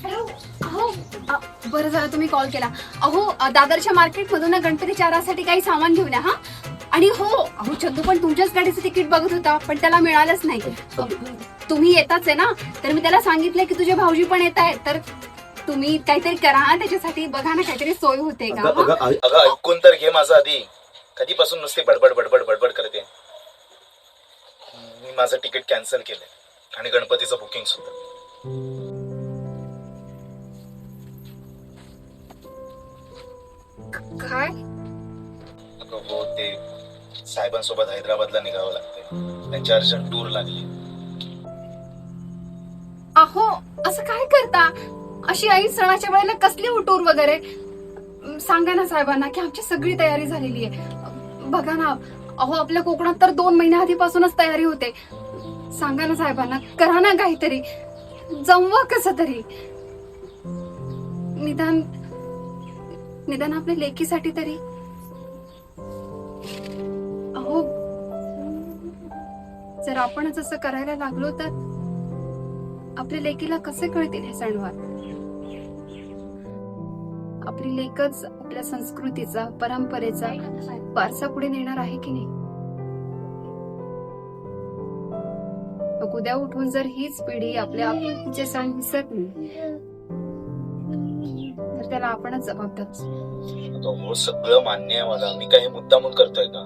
Hello. अहो बरं झालं तुम्ही कॉल केला. अहो दादरच्या मार्केटमधून ना गणपतीच्या आरासाठी काही सामान घेऊन या हा. आणि हो अहो चंदू पण तुमच्याच गाडीचं तिकीट बघत होता पण त्याला मिळालंच नाही. तुम्ही येताच आहे ना तर मी त्याला सांगितलं की तुझे भाऊजी पण येत आहेत तर तुम्ही काहीतरी करा हा त्याच्यासाठी. बघा ना काहीतरी सोय होते का. अगं ऐकून तर घे माझं आधी. कधीपासून नुसती बडबड बडबड बडबड करते. मी माझं तिकीट कॅन्सल केलंय आणि गणपतीचं बुकिंग सुद्धा. काय. अगं हो ते साहेबांसोबत हैदराबादला निघावं लागतंय. त्यांची अर्जंट टूर लागली. अहो असं काय करता. अशी आई सणाच्या वेळेला कसली टूर वगैरे. सांगा ना साहेबांना की आमची सगळी तयारी झालेली आहे. बघा ना अहो आपल्या कोकणात तर 2 महिन्या आधीपासूनच तयारी होते. सांगा ना साहेबांना करा ना काहीतरी. जमवा कसं तरी. निदान आपल्या लेकीसाठी तरी. अहो जर आपणच असं करायला लागलो तर आपल्या लेकीला कसे कळतील हे सणवार. आपली लेकच आपल्या संस्कृतीचा परंपरेचा वारसा पुढे नेणार आहे की नाही. मग उद्या उठून जर हीच पिढी आपल्या आपुलकीचे सण विसरली तर त्याला आपणच जबाबदार. हो सगळं मान्य आहे मला. मी काही मुद्दामून करतोय का.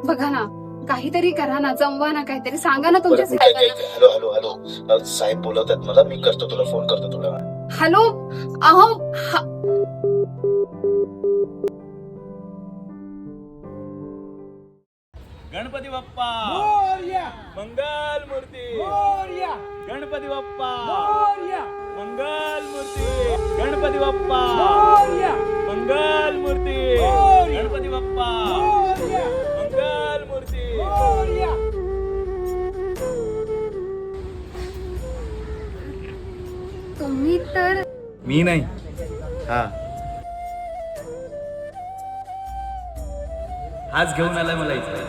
बघा ना काहीतरी करा ना. जमवा ना काहीतरी. सांगा ना तुमच्या हॅलो हॅलो हॅलो साहेब बोलवतात मला. मी करतो तुला फोन करतो थोड्या वेळात. हॅलो. अहो गणपती बाप्पा मोरया, मंगल मूर्ती. मोरया, गणपती बाप्पा मोरया, मंगल मूर्ती. गणपती बाप्पा मोरया, मंगल मूर्ती. मोरया, गणपती बाप्पा मोरया, मंगल मूर्ती. मोरया. तुम्ही तर मी नाही. हा हाच घेऊन आलाय मला इथे.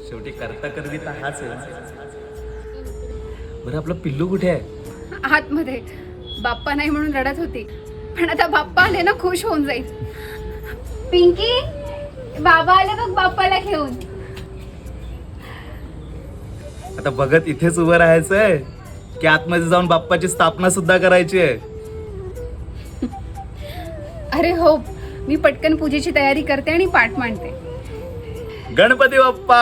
शेवटी करता करवी तर हाच आहे. बरं आपलं पिल्लू कुठे आहे. आतमध्ये. बाप्पा नाही म्हणून रडत होती पण आता बाप्पा आले ना खुश होऊन जाईल. पिंकी बाबा आले बघ बाप्पाला घेऊन. आता बघत इथेच उभं राहायचंय की आतमध्ये जाऊन बाप्पाची स्थापना सुद्धा करायची आहे. अरे हो मी पटकन पूजेची तयारी करते आणि पाठ मांडते. गणपती बाप्पा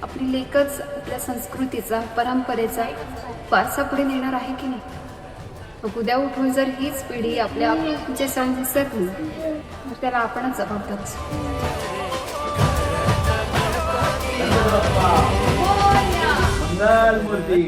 आपली लेकच आपल्या संस्कृतीचा परंपरेचा वारसा पुढे नेणार आहे की नाही. मग उद्या उठून जर हीच पिढी आपल्या आपुलकीचे सण विसरली तर त्याला आपणच जबाबदार. मंगल मूर्ती.